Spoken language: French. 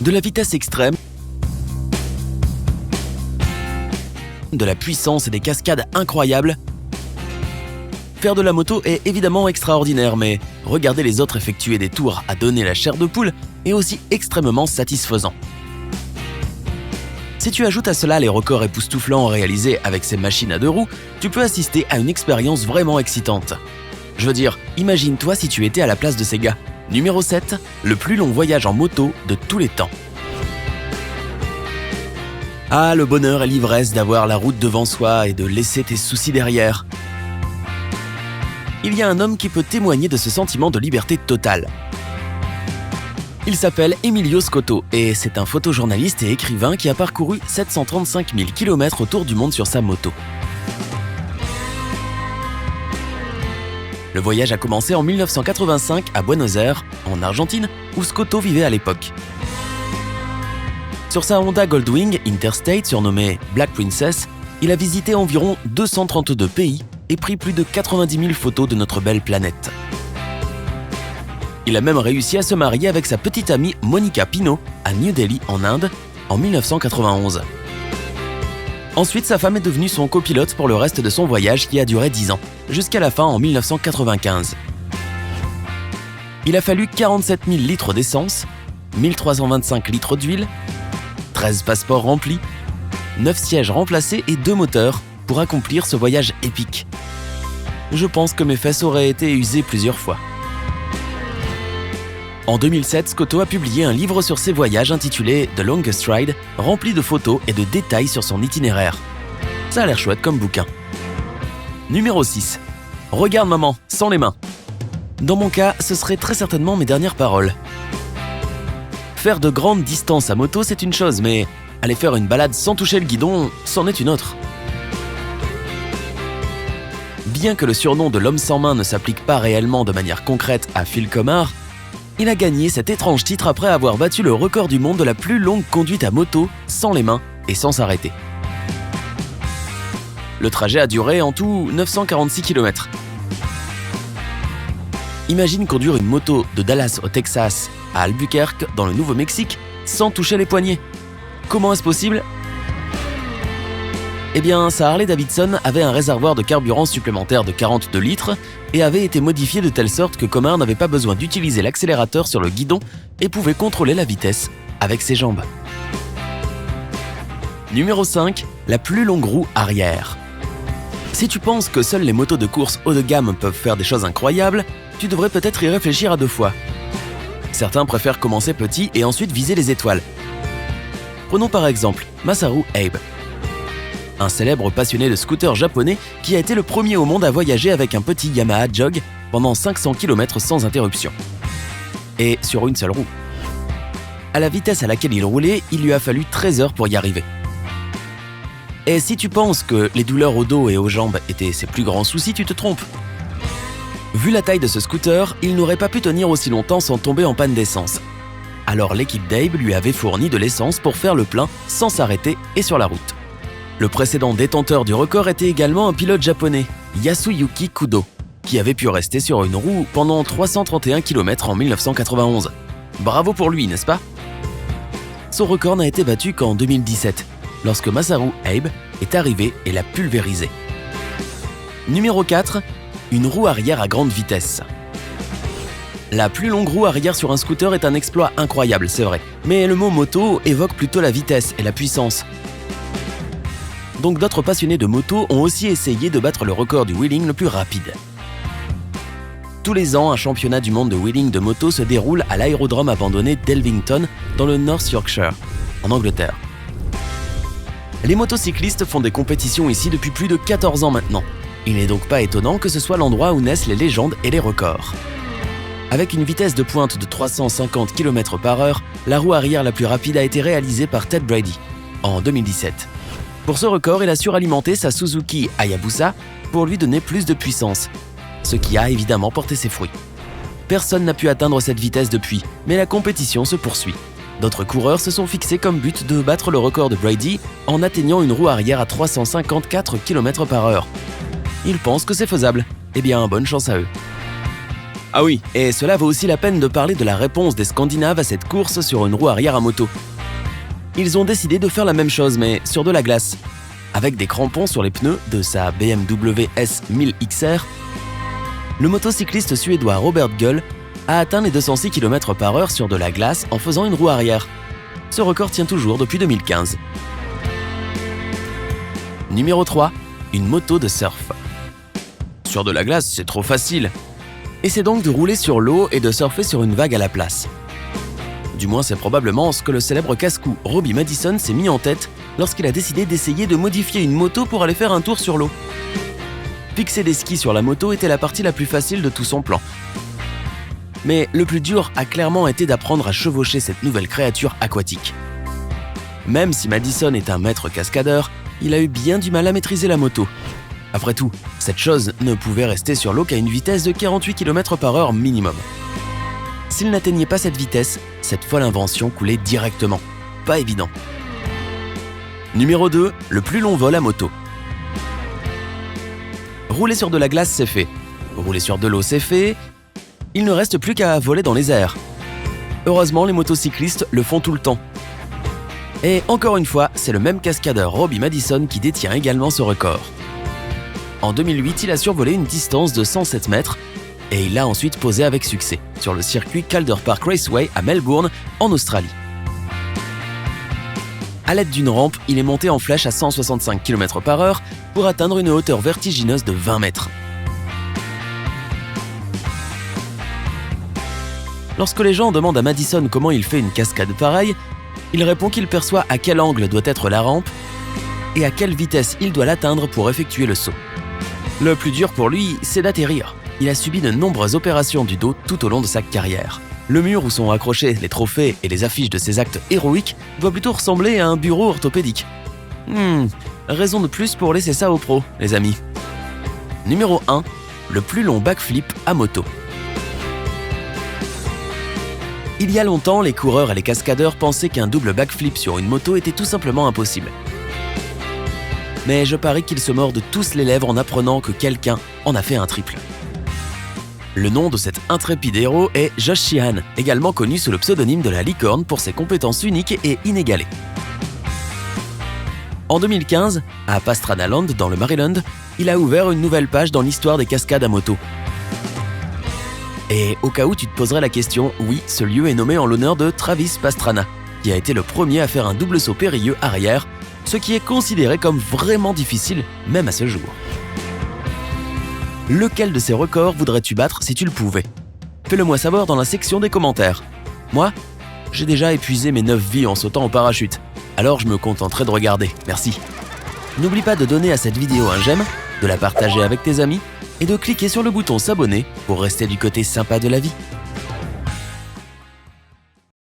De la vitesse extrême, de la puissance et des cascades incroyables. Faire de la moto est évidemment extraordinaire, mais regarder les autres effectuer des tours à donner la chair de poule est aussi extrêmement satisfaisant. Si tu ajoutes à cela les records époustouflants réalisés avec ces machines à deux roues, tu peux assister à une expérience vraiment excitante. Je veux dire, imagine-toi si tu étais à la place de ces gars. Numéro 7, le plus long voyage en moto de tous les temps. Ah, le bonheur et l'ivresse d'avoir la route devant soi et de laisser tes soucis derrière. Il y a un homme qui peut témoigner de ce sentiment de liberté totale. Il s'appelle Emilio Scotto et c'est un photojournaliste et écrivain qui a parcouru 735 000 km autour du monde sur sa moto. Le voyage a commencé en 1985 à Buenos Aires, en Argentine, où Scotto vivait à l'époque. Sur sa Honda Goldwing Interstate, surnommée Black Princess, il a visité environ 232 pays et pris plus de 90 000 photos de notre belle planète. Il a même réussi à se marier avec sa petite amie Monica Pino à New Delhi, en Inde, en 1991. Ensuite, sa femme est devenue son copilote pour le reste de son voyage qui a duré 10 ans, jusqu'à la fin en 1995. Il a fallu 47 000 litres d'essence, 1325 litres d'huile, 13 passeports remplis, 9 sièges remplacés et 2 moteurs pour accomplir ce voyage épique. Je pense que mes fesses auraient été usées plusieurs fois. En 2007, Scotto a publié un livre sur ses voyages intitulé The Longest Ride, rempli de photos et de détails sur son itinéraire. Ça a l'air chouette comme bouquin. Numéro 6. Regarde maman, sans les mains. Dans mon cas, ce serait très certainement mes dernières paroles. Faire de grandes distances à moto, c'est une chose, mais aller faire une balade sans toucher le guidon, c'en est une autre. Bien que le surnom de l'homme sans main ne s'applique pas réellement de manière concrète à Phil Comar, il a gagné cet étrange titre après avoir battu le record du monde de la plus longue conduite à moto sans les mains et sans s'arrêter. Le trajet a duré en tout 946 km. Imagine conduire une moto de Dallas au Texas à Albuquerque dans le Nouveau-Mexique sans toucher les poignets. Comment est-ce possible ? Eh bien, sa Harley-Davidson avait un réservoir de carburant supplémentaire de 42 litres et avait été modifié de telle sorte que Comar n'avait pas besoin d'utiliser l'accélérateur sur le guidon et pouvait contrôler la vitesse avec ses jambes. Numéro 5, la plus longue roue arrière. Si tu penses que seules les motos de course haut de gamme peuvent faire des choses incroyables, tu devrais peut-être y réfléchir à 2 fois. Certains préfèrent commencer petit et ensuite viser les étoiles. Prenons par exemple Masaru Abe, un célèbre passionné de scooter japonais qui a été le premier au monde à voyager avec un petit Yamaha Jog pendant 500 km sans interruption. Et sur une seule roue. À la vitesse à laquelle il roulait, il lui a fallu 13 heures pour y arriver. Et si tu penses que les douleurs au dos et aux jambes étaient ses plus grands soucis, tu te trompes. Vu la taille de ce scooter, il n'aurait pas pu tenir aussi longtemps sans tomber en panne d'essence. Alors l'équipe d'Abe lui avait fourni de l'essence pour faire le plein sans s'arrêter et sur la route. Le précédent détenteur du record était également un pilote japonais, Yasuyuki Kudo, qui avait pu rester sur une roue pendant 331 km en 1991. Bravo pour lui, n'est-ce pas ? Son record n'a été battu qu'en 2017, lorsque Masaru Abe est arrivé et l'a pulvérisé. Numéro 4, une roue arrière à grande vitesse. La plus longue roue arrière sur un scooter est un exploit incroyable, c'est vrai, mais le mot moto évoque plutôt la vitesse et la puissance. Donc d'autres passionnés de moto ont aussi essayé de battre le record du wheeling le plus rapide. Tous les ans, un championnat du monde de wheeling de moto se déroule à l'aérodrome abandonné d'Elvington, dans le North Yorkshire, en Angleterre. Les motocyclistes font des compétitions ici depuis plus de 14 ans maintenant. Il n'est donc pas étonnant que ce soit l'endroit où naissent les légendes et les records. Avec une vitesse de pointe de 350 km/h, la roue arrière la plus rapide a été réalisée par Ted Brady, en 2017. Pour ce record, il a suralimenter sa Suzuki Hayabusa pour lui donner plus de puissance, ce qui a évidemment porté ses fruits. Personne n'a pu atteindre cette vitesse depuis, mais la compétition se poursuit. D'autres coureurs se sont fixés comme but de battre le record de Brady en atteignant une roue arrière à 354 km/h. Ils pensent que c'est faisable. Eh bien, bonne chance à eux. Ah oui, et cela vaut aussi la peine de parler de la réponse des Scandinaves à cette course sur une roue arrière à moto. Ils ont décidé de faire la même chose, mais sur de la glace. Avec des crampons sur les pneus de sa BMW S1000 XR, le motocycliste suédois Robert Gull a atteint les 206 km/h sur de la glace en faisant une roue arrière. Ce record tient toujours depuis 2015. Numéro 3. Une moto de surf. Sur de la glace, c'est trop facile. Et c'est donc de rouler sur l'eau et de surfer sur une vague à la place. Du moins, c'est probablement ce que le célèbre casse-cou Robbie Madison s'est mis en tête lorsqu'il a décidé d'essayer de modifier une moto pour aller faire un tour sur l'eau. Fixer des skis sur la moto était la partie la plus facile de tout son plan. Mais le plus dur a clairement été d'apprendre à chevaucher cette nouvelle créature aquatique. Même si Madison est un maître cascadeur, il a eu bien du mal à maîtriser la moto. Après tout, cette chose ne pouvait rester sur l'eau qu'à une vitesse de 48 km/h minimum. S'il n'atteignait pas cette vitesse, cette folle invention coulait directement. Pas évident. Numéro 2, le plus long vol à moto. Rouler sur de la glace, c'est fait. Rouler sur de l'eau, c'est fait. Il ne reste plus qu'à voler dans les airs. Heureusement, les motocyclistes le font tout le temps. Et encore une fois, c'est le même cascadeur Robbie Madison qui détient également ce record. En 2008, il a survolé une distance de 107 mètres et il l'a ensuite posé avec succès sur le circuit Calder Park Raceway à Melbourne, en Australie. À l'aide d'une rampe, il est monté en flèche à 165 km/h pour atteindre une hauteur vertigineuse de 20 mètres. Lorsque les gens demandent à Madison comment il fait une cascade pareille, il répond qu'il perçoit à quel angle doit être la rampe et à quelle vitesse il doit l'atteindre pour effectuer le saut. Le plus dur pour lui, c'est d'atterrir. Il a subi de nombreuses opérations du dos tout au long de sa carrière. Le mur où sont accrochés les trophées et les affiches de ses actes héroïques doit plutôt ressembler à un bureau orthopédique. Raison de plus pour laisser ça aux pros, les amis. Numéro 1. Le plus long backflip à moto. Il y a longtemps, les coureurs et les cascadeurs pensaient qu'un double backflip sur une moto était tout simplement impossible. Mais je parie qu'ils se mordent tous les lèvres en apprenant que quelqu'un en a fait un triple. Le nom de cet intrépide héros est Josh Sheehan, également connu sous le pseudonyme de la licorne pour ses compétences uniques et inégalées. En 2015, à Pastranaland dans le Maryland, il a ouvert une nouvelle page dans l'histoire des cascades à moto. Et au cas où tu te poserais la question, oui, ce lieu est nommé en l'honneur de Travis Pastrana, qui a été le premier à faire un double saut périlleux arrière, ce qui est considéré comme vraiment difficile, même à ce jour. Lequel de ces records voudrais-tu battre si tu le pouvais? Fais-le moi savoir dans la section des commentaires. Moi, j'ai déjà épuisé mes 9 vies en sautant en parachute, alors je me contenterai de regarder, merci. N'oublie pas de donner à cette vidéo un j'aime, de la partager avec tes amis et de cliquer sur le bouton s'abonner pour rester du côté sympa de la vie.